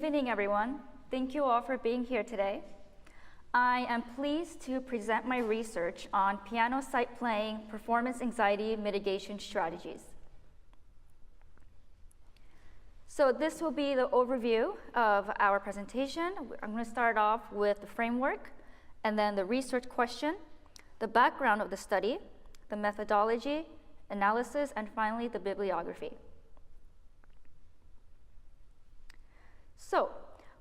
evening, everyone. Thank you all for being here today. I am pleased to present my research on piano sight playing performance anxiety mitigation strategies. So this will be the overview of our presentation. I'm going to start off with the framework, and then the research question, the background of the study, the methodology, analysis, and finally the bibliography. So,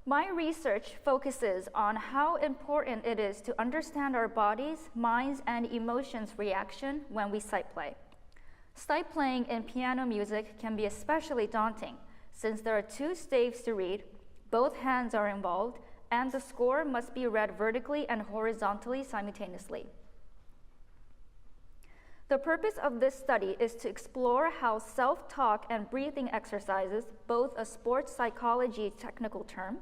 my research focuses on how important it is to understand our bodies, minds, and emotions' reaction when we sight play. Sight playing in piano music can be especially daunting since there are two staves to read, both hands are involved, and the score must be read vertically and horizontally simultaneously. The purpose of this study is to explore how self-talk and breathing exercises, both a sports psychology technical term,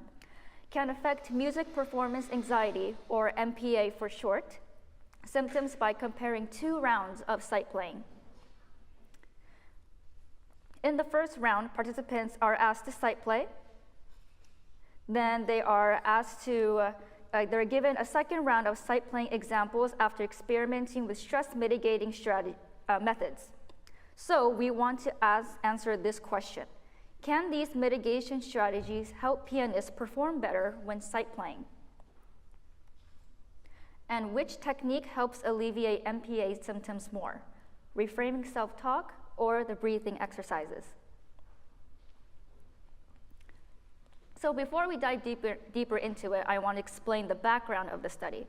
can affect music performance anxiety, or MPA for short, symptoms by comparing 2 rounds of sight playing. In the first round, participants are asked to sight play. Then they are asked to they're given a second round of sight playing examples after experimenting with stress mitigating methods. So we want to answer this question. Can these mitigation strategies help pianists perform better when sight playing? And which technique helps alleviate MPA symptoms more? Reframing self-talk or the breathing exercises? So before we dive deeper into it, I want to explain the background of the study.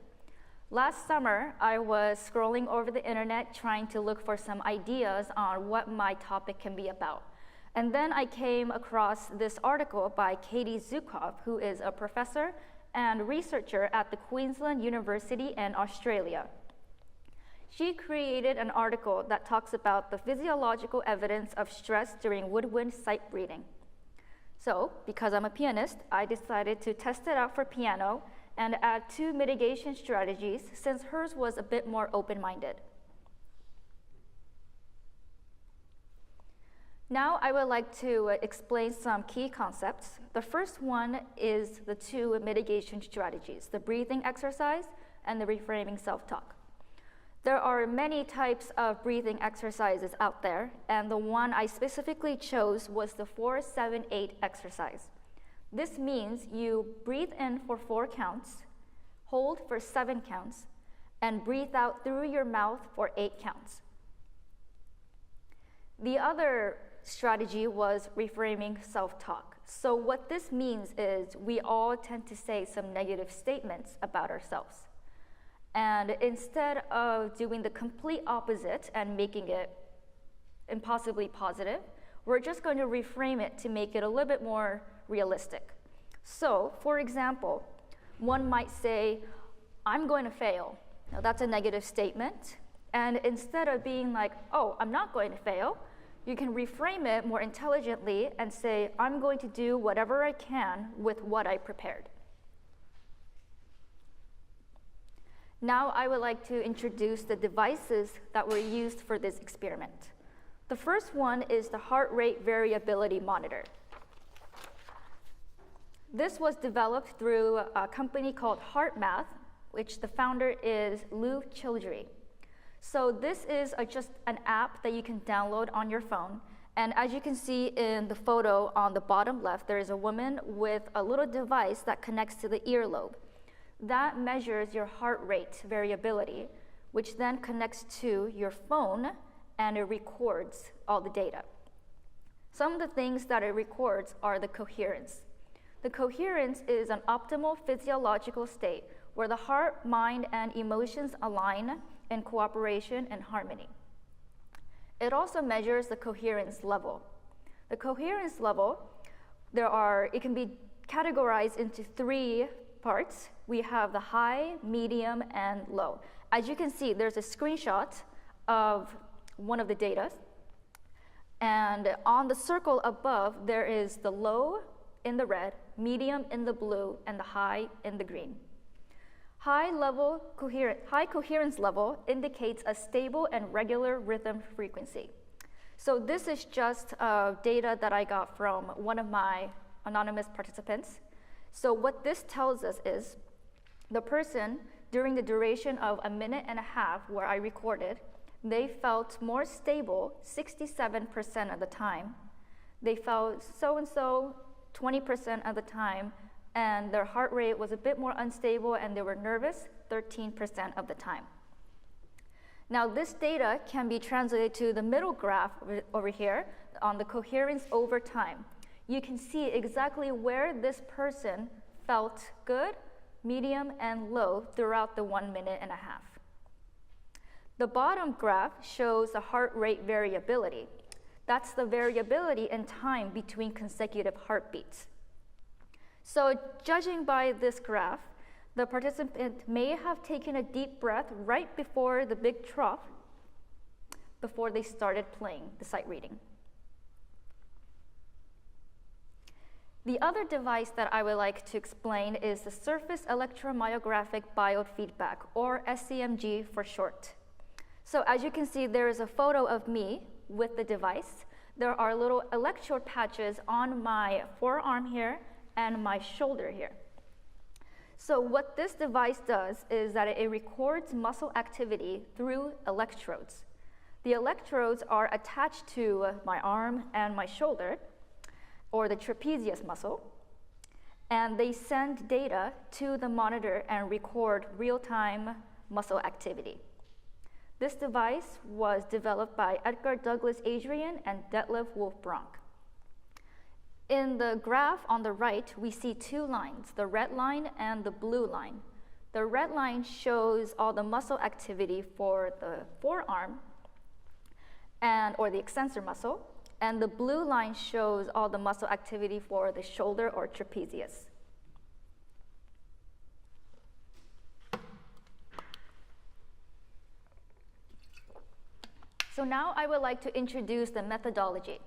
Last summer, I was scrolling over the internet trying to look for some ideas on what my topic can be about. And then I came across this article by Katie Zukav, who is a professor and researcher at the Queensland University in Australia. She created an article that talks about the physiological evidence of stress during woodwind sight reading. So, because I'm a pianist, I decided to test it out for piano and add 2 mitigation strategies since hers was a bit more open-minded. Now I would like to explain some key concepts. The first one is the 2 mitigation strategies, the breathing exercise and the reframing self-talk. There are many types of breathing exercises out there, and the one I specifically chose was the 4-7-8 exercise. This means you breathe in for 4 counts, hold for 7 counts, and breathe out through your mouth for 8 counts. The other strategy was reframing self-talk. So what this means is we all tend to say some negative statements about ourselves. And instead of doing the complete opposite and making it impossibly positive, we're just going to reframe it to make it a little bit more realistic. So, for example, one might say, I'm going to fail. Now that's a negative statement. And instead of being like, oh, I'm not going to fail, you can reframe it more intelligently and say, I'm going to do whatever I can with what I prepared. Now I would like to introduce the devices that were used for this experiment. The first one is the heart rate variability monitor. This was developed through a company called HeartMath, which the founder is Lou Childrey. So this is just an app that you can download on your phone. And as you can see in the photo on the bottom left, there is a woman with a little device that connects to the earlobe. That measures your heart rate variability, which then connects to your phone and it records all the data. Some of the things that it records are the coherence. The coherence is an optimal physiological state where the heart, mind, and emotions align in cooperation and harmony. It also measures the coherence level. The coherence level, it can be categorized into 3 parts. We have the high, medium, and low. As you can see, there's a screenshot of one of the data. And on the circle above, there is the low in the red, medium in the blue, and the high in the green. High coherence level indicates a stable and regular rhythm frequency. So this is just data that I got from one of my anonymous participants. So what this tells us is the person, during the duration of 1.5 minutes where I recorded, they felt more stable 67% of the time. They felt so-and-so 20% of the time, and their heart rate was a bit more unstable and they were nervous 13% of the time. Now this data can be translated to the middle graph over here on the coherence over time. You can see exactly where this person felt good, medium, and low throughout the 1.5 minutes. The bottom graph shows the heart rate variability. That's the variability in time between consecutive heartbeats. So judging by this graph, the participant may have taken a deep breath right before the big trough before they started playing the sight reading. The other device that I would like to explain is the Surface Electromyographic Biofeedback, or SEMG for short. So as you can see, there is a photo of me with the device. There are little electrode patches on my forearm here and my shoulder here. So what this device does is that it records muscle activity through electrodes. The electrodes are attached to my arm and my shoulder, or the trapezius muscle, and they send data to the monitor and record real-time muscle activity. This device was developed by Edgar Douglas Adrian and Detlef Wolff-Bronk. In the graph on the right, we see two lines, the red line and the blue line. The red line shows all the muscle activity for the forearm or the extensor muscle, and the blue line shows all the muscle activity for the shoulder or trapezius. So now I would like to introduce the methodology.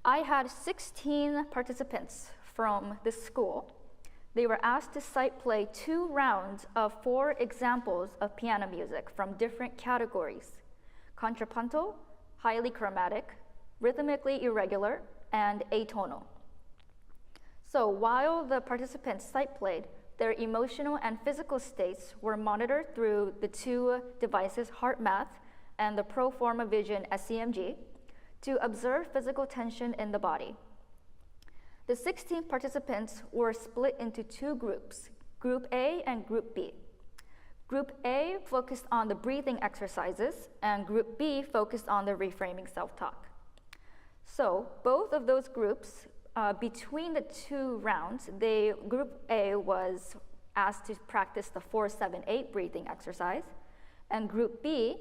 I had 16 participants from this school. They were asked to sight play 2 rounds of 4 examples of piano music from different categories: contrapuntal, highly chromatic, rhythmically irregular, and atonal. So while the participants sight played, their emotional and physical states were monitored through the 2 devices, HeartMath and the Proforma Vision SEMG, to observe physical tension in the body. The 16 participants were split into 2 groups, Group A and Group B. Group A focused on the breathing exercises, and Group B focused on the reframing self-talk. So both of those groups, between the 2 rounds, Group A was asked to practice the 4-7-8 breathing exercise, and Group B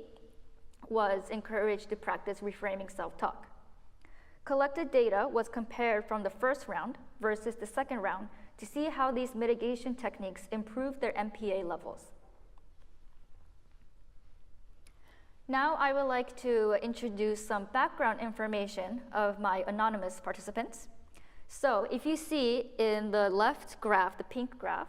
was encouraged to practice reframing self-talk. Collected data was compared from the first round versus the second round to see how these mitigation techniques improved their MPA levels. Now I would like to introduce some background information of my anonymous participants. So if you see in the left graph, the pink graph,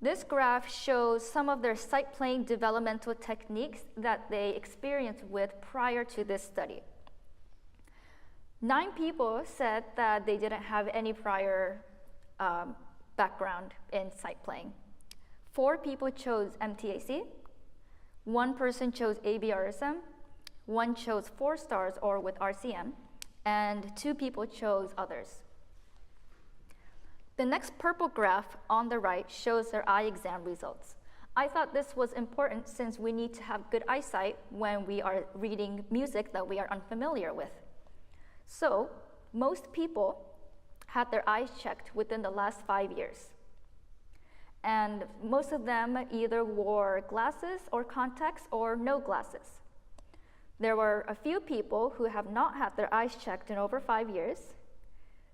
this graph shows some of their sight playing developmental techniques that they experienced with prior to this study. 9 people said that they didn't have any prior background in sight playing. 4 people chose MTAC, 1 person chose ABRSM, 1 chose 4 stars or with RCM, and 2 people chose others. The next purple graph on the right shows their eye exam results. I thought this was important since we need to have good eyesight when we are reading music that we are unfamiliar with. So most people had their eyes checked within the last 5 years. And most of them either wore glasses or contacts or no glasses. There were a few people who have not had their eyes checked in over 5 years.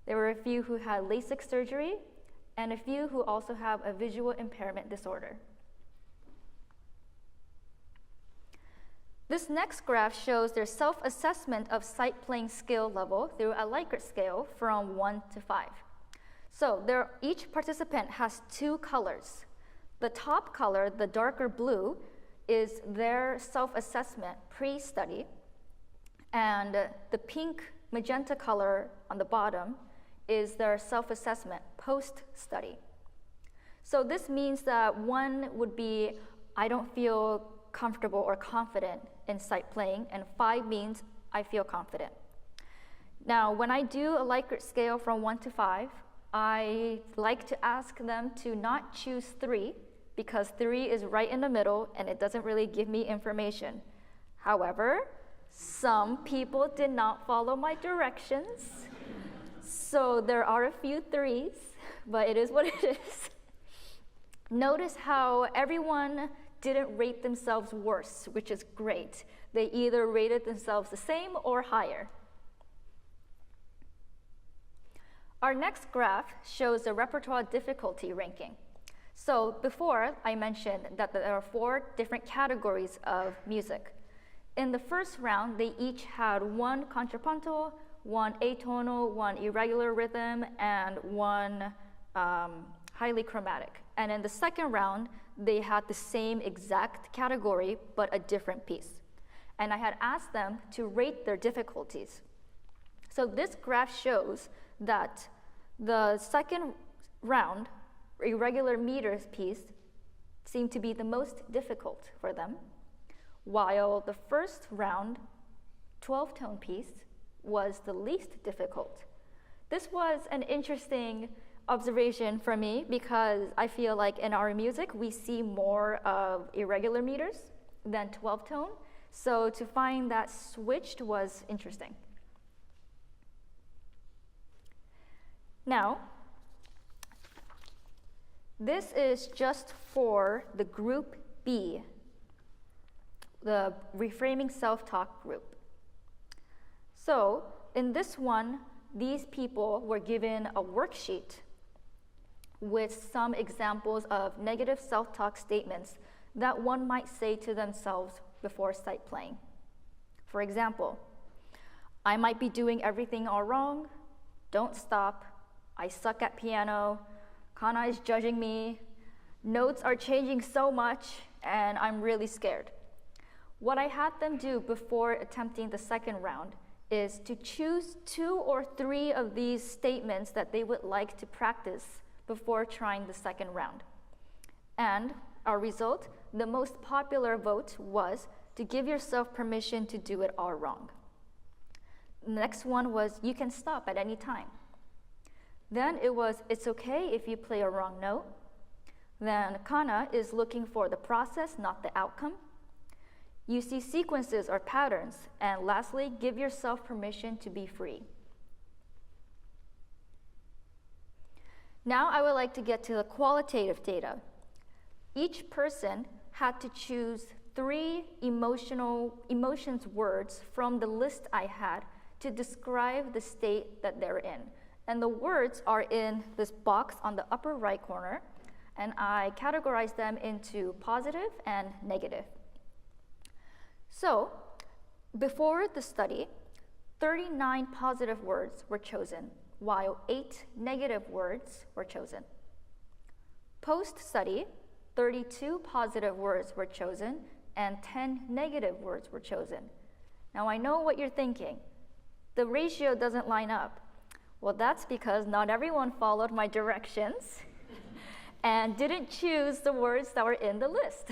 There were a few who had LASIK surgery, and a few who also have a visual impairment disorder. This next graph shows their self-assessment of sight playing skill level through a Likert scale from 1 to 5. So each participant has 2 colors. The top color, the darker blue, is their self-assessment pre-study, and the pink magenta color on the bottom is their self-assessment post-study. So this means that 1 would be, I don't feel comfortable or confident in sight playing, and 5 means I feel confident. Now, when I do a Likert scale from 1 to 5, I like to ask them to not choose 3, because 3 is right in the middle and it doesn't really give me information. However, some people did not follow my directions, so there are a few 3s, but it is what it is. Notice how everyone didn't rate themselves worse, which is great. They either rated themselves the same or higher. Our next graph shows the repertoire difficulty ranking. So before, I mentioned that there are 4 different categories of music. In the first round, they each had 1 contrapuntal, 1 atonal, 1 irregular rhythm, and 1 highly chromatic. And in the second round, they had the same exact category, but a different piece. And I had asked them to rate their difficulties. So this graph shows that the second round, irregular meters piece, seemed to be the most difficult for them, while the first round, 12-tone piece, was the least difficult. This was an interesting observation for me because I feel like in our music we see more of irregular meters than 12-tone, so to find that switched was interesting. Now, this is just for the group B, the reframing self-talk group. So in this one, these people were given a worksheet with some examples of negative self-talk statements that one might say to themselves before sight playing. For example, I might be doing everything all wrong, don't stop, I suck at piano, Kana is judging me, notes are changing so much, and I'm really scared. What I had them do before attempting the second round is to choose 2 or 3 of these statements that they would like to practice before trying the second round. And our result, the most popular vote was to give yourself permission to do it all wrong. The next one was you can stop at any time. Then it was it's okay if you play a wrong note. Then Kana is looking for the process, not the outcome. You see sequences or patterns. And lastly, give yourself permission to be free. Now I would like to get to the qualitative data. Each person had to choose 3 emotions words from the list I had to describe the state that they're in. And the words are in this box on the upper right corner, and I categorized them into positive and negative. So, before the study, 39 positive words were chosen, while 8 negative words were chosen. Post-study, 32 positive words were chosen, and 10 negative words were chosen. Now I know what you're thinking. The ratio doesn't line up. Well, that's because not everyone followed my directions and didn't choose the words that were in the list.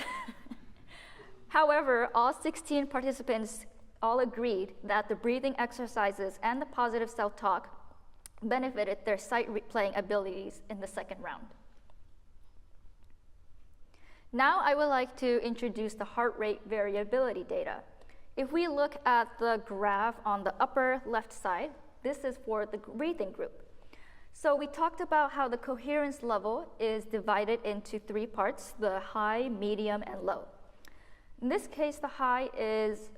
However, all 16 participants all agreed that the breathing exercises and the positive self-talk benefited their sight playing abilities in the second round. Now I would like to introduce the heart rate variability data. If we look at the graph on the upper left side, this is for the breathing group. So we talked about how the coherence level is divided into 3 parts, the high, medium, and low. In this case, the high is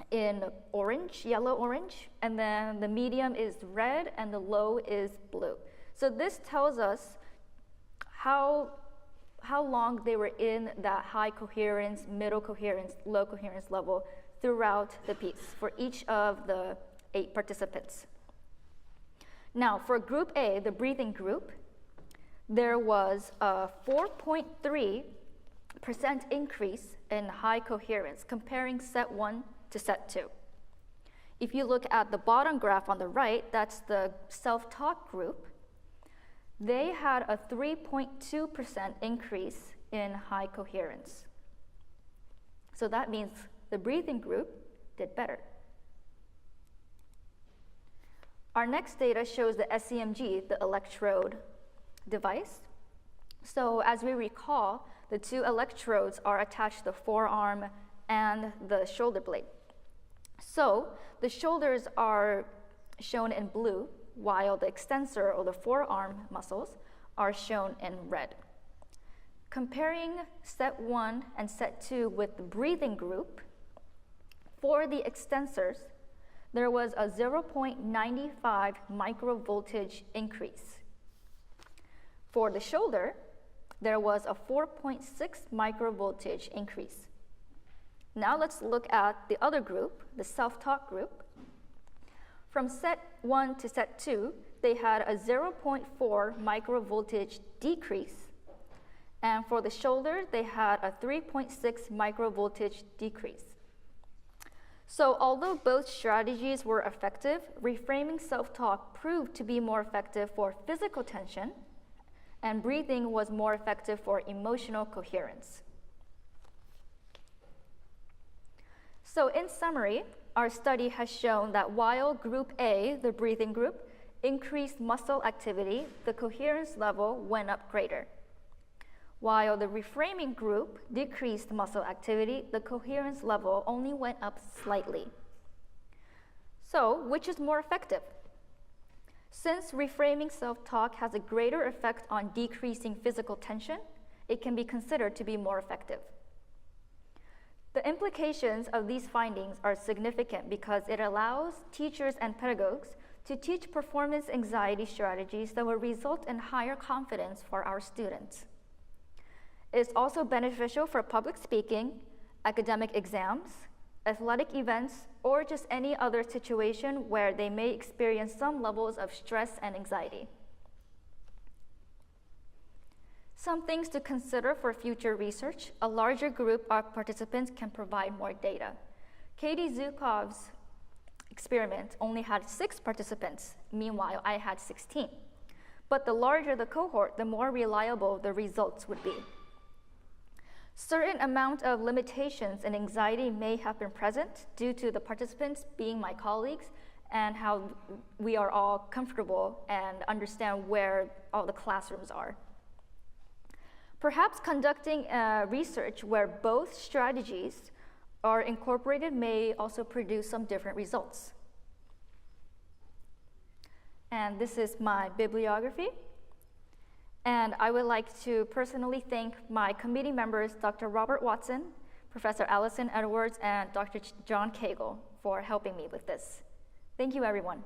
in orange, yellow-orange, and then the medium is red, and the low is blue. So this tells us how long they were in that high coherence, middle coherence, low coherence level throughout the piece for each of the 8 participants. Now, for group A, the breathing group, there was a 4.3% increase in high coherence comparing set 1 to set 2. If you look at the bottom graph on the right, that's the self-taught group. They had a 3.2% increase in high coherence. So that means the breathing group did better. Our next data shows the SEMG, the electrode device. So as we recall, the two electrodes are attached to the forearm and the shoulder blade. So the shoulders are shown in blue, while the extensor or the forearm muscles are shown in red. Comparing set 1 and set 2 with the breathing group, for the extensors, there was a 0.95 microvoltage increase. For the shoulder, there was a 4.6 microvoltage increase. Now let's look at the other group, the self-taught group. From set 1 to set 2, they had a 0.4 microvoltage decrease. And for the shoulder, they had a 3.6 microvoltage decrease. So although both strategies were effective, reframing self-talk proved to be more effective for physical tension, and breathing was more effective for emotional coherence. So in summary, our study has shown that while Group A, the breathing group, increased muscle activity, the coherence level went up greater. While the reframing group decreased muscle activity, the coherence level only went up slightly. So, which is more effective? Since reframing self-talk has a greater effect on decreasing physical tension, it can be considered to be more effective. The implications of these findings are significant because it allows teachers and pedagogues to teach performance anxiety strategies that will result in higher confidence for our students. It's also beneficial for public speaking, academic exams, athletic events, or just any other situation where they may experience some levels of stress and anxiety. Some things to consider for future research: a larger group of participants can provide more data. Katie Zukav's experiment only had 6 participants. Meanwhile, I had 16. But the larger the cohort, the more reliable the results would be. Certain amount of limitations and anxiety may have been present due to the participants being my colleagues and how we are all comfortable and understand where all the classrooms are. Perhaps conducting research where both strategies are incorporated may also produce some different results. And this is my bibliography. And I would like to personally thank my committee members, Dr. Robert Watson, Professor Allison Edwards, and Dr. John Cagle for helping me with this. Thank you, everyone.